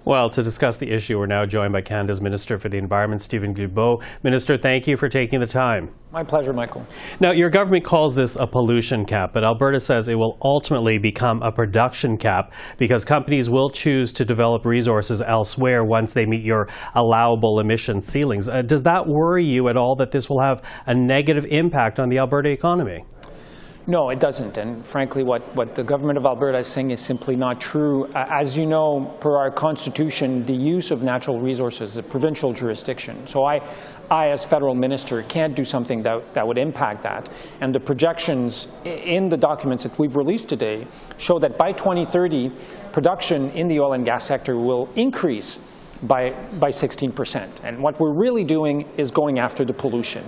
Well, to discuss the issue, we're now joined by Canada's Minister for the Environment, Steven Guilbeault. Minister, thank you for taking the time. My pleasure, Michael. Now, your government calls this a pollution cap, but Alberta says it will ultimately become a production cap because companies will choose to develop resources elsewhere once they meet your allowable emission ceilings. Does that worry you at all that this will have a negative impact on the Alberta economy? No, it doesn't. And frankly, what the government of Alberta is saying is simply not true. As you know, per our Constitution, the use of natural resources is a provincial jurisdiction. So I as federal minister, can't do something that would impact that. And the projections in the documents that we've released today show that by 2030, production in the oil and gas sector will increase by 16%. And what we're really doing is going after the pollution.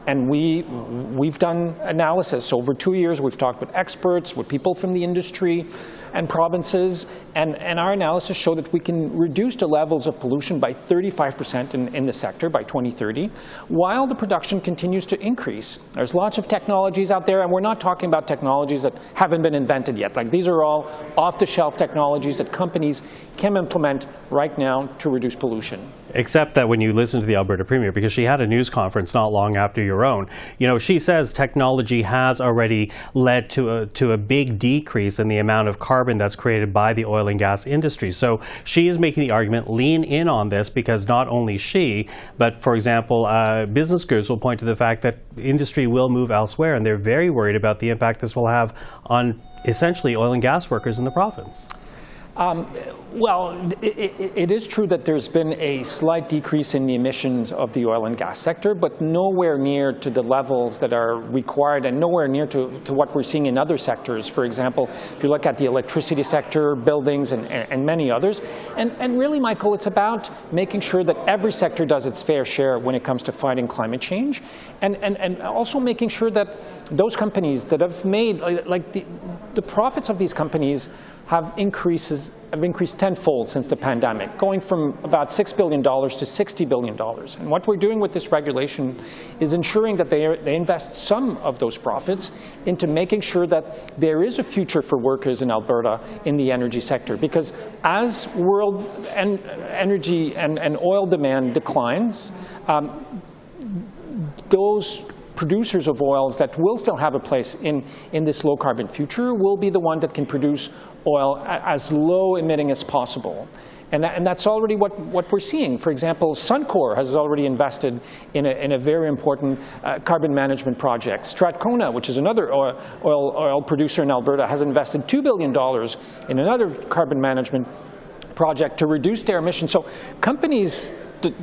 And we've done analysis over 2 years. We've talked with experts, with people from the industry and provinces, and our analysis showed that we can reduce the levels of pollution by 35% in the sector by 2030, while the production continues to increase. There's lots of technologies out there, and we're not talking about technologies that haven't been invented yet. Like, these are all off-the-shelf technologies that companies can implement right now to reduce pollution. Except that when you listen to the Alberta Premier, because she had a news conference not long after your own, you know, she says technology has already led to a big decrease in the amount of carbon that's created by the oil and gas industry. So she is making the argument, lean in on this, because not only she, but for example, business groups will point to the fact that industry will move elsewhere, and they're very worried about the impact this will have on essentially oil and gas workers in the province. Well, it is true that there's been a slight decrease in the emissions of the oil and gas sector, but nowhere near to the levels that are required and nowhere near to what we're seeing in other sectors. For example, if you look at the electricity sector, buildings, and many others. And really, Michael, it's about making sure that every sector does its fair share when it comes to fighting climate change, and also making sure that those companies that have made, like the profits of these companies have increased tenfold since the pandemic, going from about $6 billion to $60 billion. And what we're doing with this regulation is ensuring that they invest some of those profits into making sure that there is a future for workers in Alberta in the energy sector. Because as world energy and oil demand declines, those producers of oils that will still have a place in this low-carbon future will be the one that can produce oil as low emitting as possible. And that's already what we're seeing. For example, Suncor has already invested in a very important carbon management project. Strathcona, which is another oil producer in Alberta, has invested $2 billion in another carbon management project to reduce their emissions. So companies,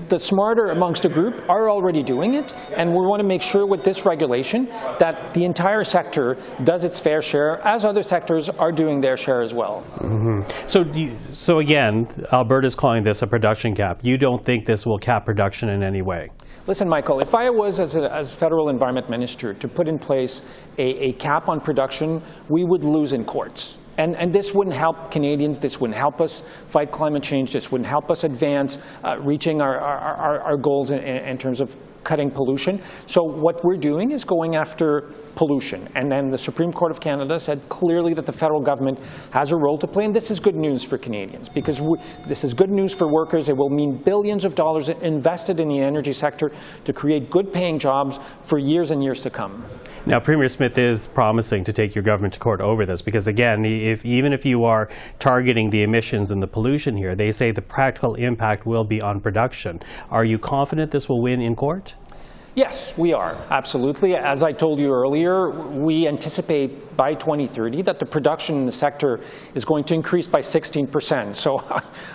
the smarter amongst the group, are already doing it, and we want to make sure with this regulation that the entire sector does its fair share, as other sectors are doing their share as well. Mm-hmm. So again, Alberta's calling this a production cap. You don't think this will cap production in any way? Listen, Michael, if I was, as federal environment minister, to put in place a cap on production, we would lose in courts. And this wouldn't help Canadians, this wouldn't help us fight climate change, this wouldn't help us advance reaching our goals in terms of cutting pollution. So what we're doing is going after pollution. And then the Supreme Court of Canada said clearly that the federal government has a role to play, and this is good news for Canadians, because this is good news for workers. It will mean billions of dollars invested in the energy sector to create good-paying jobs for years and years to come. Now, Premier Smith is promising to take your government to court over this, because again, even if you are targeting the emissions and the pollution here, they say the practical impact will be on production. Are you confident this will win in court? Yes, we are, absolutely. As I told you earlier, we anticipate by 2030 that the production in the sector is going to increase by 16%. So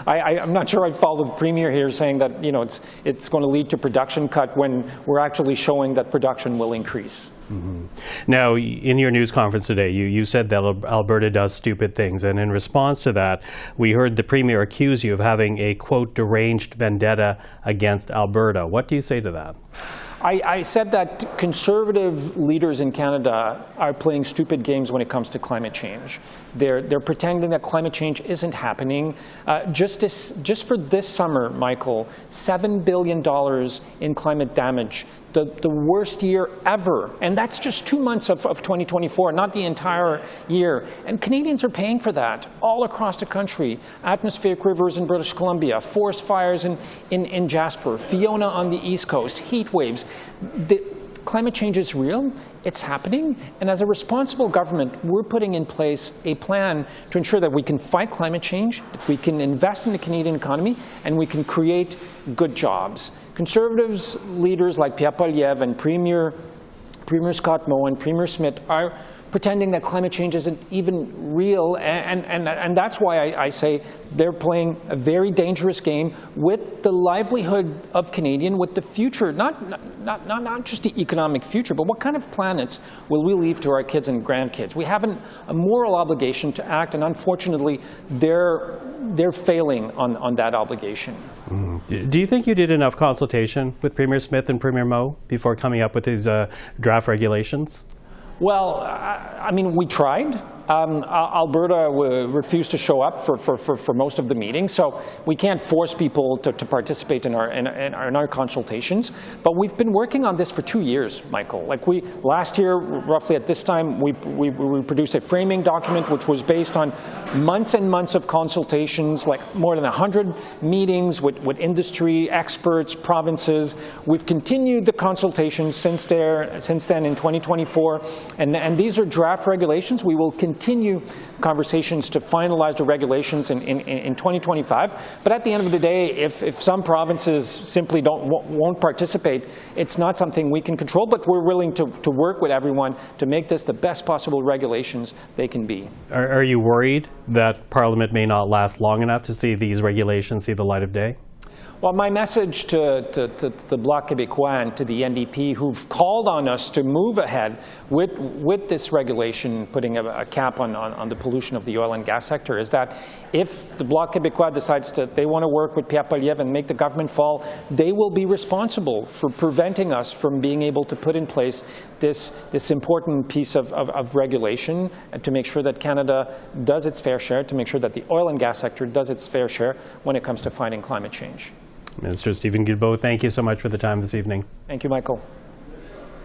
I'm not sure I'd follow the Premier here saying that, you know, it's going to lead to production cut when we're actually showing that production will increase. Mm-hmm. Now, in your news conference today, you said that Alberta does stupid things, and in response to that, we heard the Premier accuse you of having a, quote, deranged vendetta against Alberta. What do you say to that? I said that conservative leaders in Canada are playing stupid games when it comes to climate change. They're pretending that climate change isn't happening. Just for this summer, Michael, $7 billion in climate damage the worst year ever. And that's just 2 months of 2024, not the entire year. And Canadians are paying for that all across the country. Atmospheric rivers in British Columbia, forest fires in Jasper, Fiona on the East Coast, heat waves. Climate change is real, it's happening, and as a responsible government, we're putting in place a plan to ensure that we can fight climate change, that we can invest in the Canadian economy, and we can create good jobs. Conservatives, leaders like Pierre Poilievre and Premier Scott Moe and Premier Smith are pretending that climate change isn't even real, and that's why I say they're playing a very dangerous game with the livelihood of Canadian, with the future, not just the economic future, but what kind of planets will we leave to our kids and grandkids? We have a moral obligation to act, and unfortunately, they're failing on that obligation. Do you think you did enough consultation with Premier Smith and Premier Moe before coming up with these draft regulations? Well, I mean, we tried. Alberta refused to show up for most of the meetings, so we can't force people to participate in our consultations. But we've been working on this for 2 years, Michael. Like last year, roughly at this time, we produced a framing document which was based on months and months of consultations, like more than 100 meetings with industry, experts, provinces. We've continued the consultations since then in 2024, and these are draft regulations. We will continue conversations to finalize the regulations in 2025. But at the end of the day, if some provinces simply won't participate, it's not something we can control, but we're willing to work with everyone to make this the best possible regulations they can be. Are you worried that Parliament may not last long enough to see these regulations see the light of day? Well, my message to the Bloc Québécois and to the NDP, who've called on us to move ahead with this regulation, putting a cap on the pollution of the oil and gas sector, is that if the Bloc Québécois decides they want to work with Pierre Poilievre and make the government fall, they will be responsible for preventing us from being able to put in place this important piece of regulation to make sure that Canada does its fair share, to make sure that the oil and gas sector does its fair share when it comes to fighting climate change. Minister Steven Guilbeault, thank you so much for the time this evening. Thank you, Michael.